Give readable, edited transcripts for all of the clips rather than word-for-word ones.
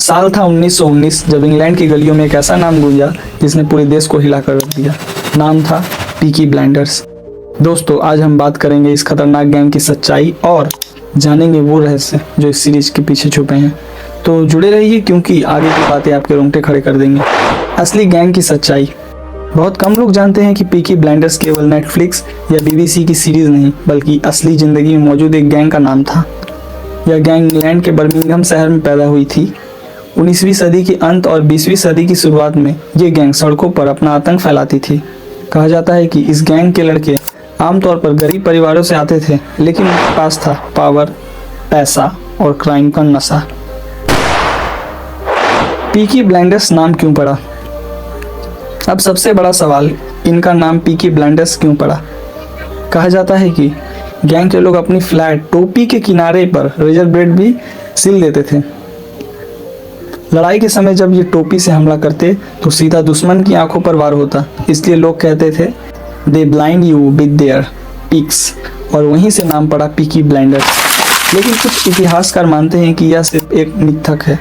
साल था 1919 जब इंग्लैंड की गलियों में एक ऐसा नाम गूंजा जिसने पूरे देश को हिला कर रख दिया। नाम था पीकी ब्लाइंडर्स। दोस्तों, आज हम बात करेंगे इस खतरनाक गैंग की सच्चाई और जानेंगे वो रहस्य जो इस सीरीज के पीछे छुपे हैं। तो जुड़े रहिए क्योंकि आगे की बातें आपके रोंगटे खड़े कर देंगे। असली गैंग की सच्चाई। बहुत कम लोग जानते हैं कि पीकी ब्लाइंडर्स केवल नेटफ्लिक्स या बीबीसी की सीरीज नहीं बल्कि असली जिंदगी में मौजूद एक गैंग का नाम था। यह गैंग इंग्लैंड के बर्मिंघम शहर में पैदा हुई थी। 19वीं सदी के अंत और 20वीं सदी की शुरुआत में ये गैंग सड़कों पर अपना आतंक फैलाती थी। कहा जाता है कि इस गैंग के लड़के आमतौर पर गरीब परिवारों से आते थे, लेकिन उनके पास था पावर, पैसा और क्राइम का नशा। पीकी ब्लाइंडर्स नाम क्यों पड़ा? अब सबसे बड़ा सवाल, इनका नाम पीकी ब्लाइंडर्स क्यों पड़ा? कहा जाता है कि गैंग के लोग अपनी फ्लैट टोपी के किनारे पर रेजर ब्लेड भी सिल देते थे। लड़ाई के समय जब ये टोपी से हमला करते तो सीधा दुश्मन की आंखों पर वार होता, इसलिए लोग कहते थे they blind you with their picks, और वहीं से नाम पड़ा पीकी ब्लाइंडर्स। लेकिन कुछ इतिहासकार मानते हैं कि यह सिर्फ एक मिथक है।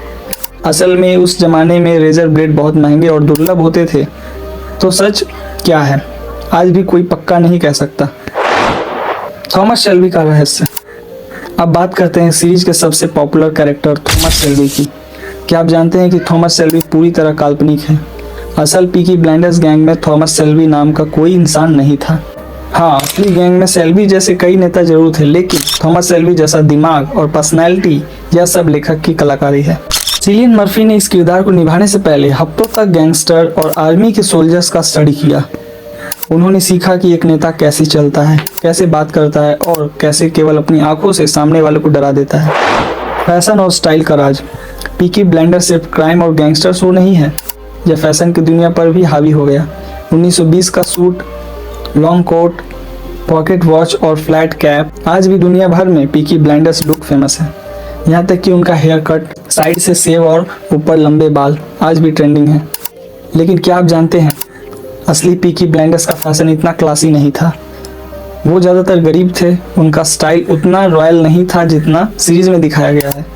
असल में उस जमाने में रेजर ब्लेड बहुत महंगे और दुर्लभ होते थे। तो सच क्या है, आज भी कोई पक्का नहीं कह सकता। थॉमस शेल्बी का रहस्य। अब बात करते हैं सीरीज के सबसे पॉपुलर कैरेक्टर थॉमस शेल्बी की। क्या आप जानते हैं कि थॉमस शेल्बी पूरी तरह काल्पनिक है? असल पीकी ब्लाइंडर्स गैंग में थॉमस शेल्बी नाम का कोई इंसान नहीं था। हाँ, असली गैंग में शेल्बी जैसे कई नेता जरूर थे, लेकिन थॉमस शेल्बी जैसा दिमाग और पर्सनैलिटी यह सब लेखक की कलाकारी है। सिलियन मर्फी ने इस किरदार को निभाने से पहले हफ्तों तक गैंगस्टर और आर्मी के सोल्जर्स का स्टडी किया। उन्होंने सीखा कि एक नेता कैसे चलता है, कैसे बात करता है और कैसे केवल अपनी आंखों से सामने वाले को डरा देता है। फैशन और स्टाइल का राज। पीकी ब्लाइंडर्स सिर्फ क्राइम और गैंगस्टर शो नहीं है, यह फैशन की दुनिया पर भी हावी हो गया। 1920 का suit, long coat, pocket watch और फ्लैट कैप आज भी दुनिया भर में पीकी ब्लाइंडर्स लुक फेमस है। यहाँ तक कि उनका हेयर कट, साइड से सेव और ऊपर लंबे बाल आज भी ट्रेंडिंग है। लेकिन क्या आप जानते हैं, असली पीकी ब्लाइंडर्स का फैशन इतना क्लासी नहीं था। वो ज़्यादातर गरीब थे, उनका स्टाइल उतना रॉयल नहीं था जितना सीरीज में दिखाया गया है।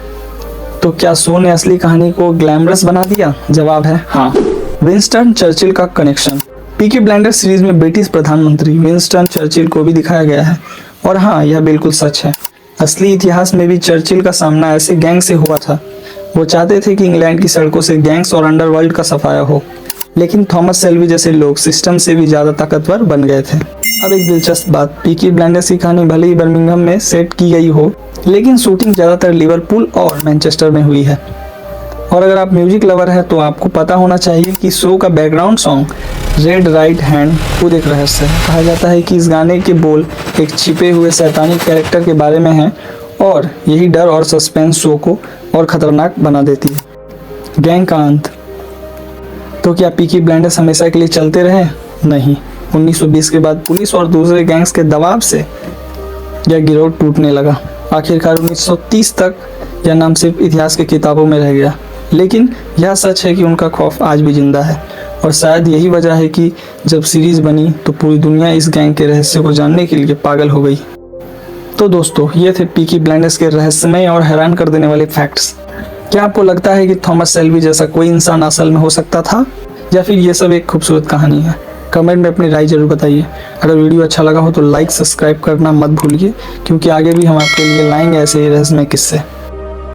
तो क्या शो ने असली कहानी को ग्लैमरस बना दिया? जवाब है हाँ। विंस्टन चर्चिल का कनेक्शन। पीकी ब्लाइंडर्स सीरीज में ब्रिटिश प्रधानमंत्री विंस्टन चर्चिल को भी दिखाया गया है, और हाँ, यह बिल्कुल सच है। असली इतिहास में भी चर्चिल का सामना ऐसे गैंग से हुआ था। वो चाहते थे कि इंग्लैंड की सड़कों से गैंग्स और अंडरवर्ल्ड का सफाया हो, लेकिन थॉमस शेल्बी जैसे लोग सिस्टम से भी ज्यादा ताकतवर बन गए थे। अब एक दिलचस्प बात, पीकी ब्लाइंडर्स की कहानी भले ही बर्मिंघम में सेट की गई हो, लेकिन शूटिंग ज्यादातर लिवरपूल और मैनचेस्टर में हुई है। और अगर आप म्यूजिक लवर है तो आपको पता होना चाहिए कि शो का background song red right hand खुद एक रहस्य है। कहा जाता है कि इस गाने के बोल एक छिपे हुए शैतानी कैरेक्टर के बारे में हैं, और यही डर और सस्पेंस शो को और खतरनाक बना देती है। गैंग का अंत। तो क्या पीकी ब्लाइंडर्स हमेशा के लिए चलते रहे? नहीं। 1920 के बाद पुलिस और दूसरे गैंग्स के दबाव से यह गिरोह टूटने लगा। आखिरकार 1930 तक यह नाम सिर्फ इतिहास की किताबों में रह गया, लेकिन यह सच है कि उनका खौफ आज भी जिंदा है। और शायद यही वजह है कि जब सीरीज बनी तो पूरी दुनिया इस गैंग के रहस्य को जानने के लिए पागल हो गई। तो दोस्तों, ये थे पीकी ब्लाइंडर्स के रहस्यमय और हैरान कर देने वाले फैक्ट्स। क्या आपको लगता है कि थॉमस शेल्बी जैसा कोई इंसान असल में हो सकता था, या फिर ये सब एक खूबसूरत कहानी है? कमेंट में अपनी राय जरूर बताइए। अगर वीडियो अच्छा लगा हो तो लाइक, सब्सक्राइब करना मत भूलिए, क्योंकि आगे भी हम आपके लिए लाएंगे ऐसे ही रहस्यमय किस्से।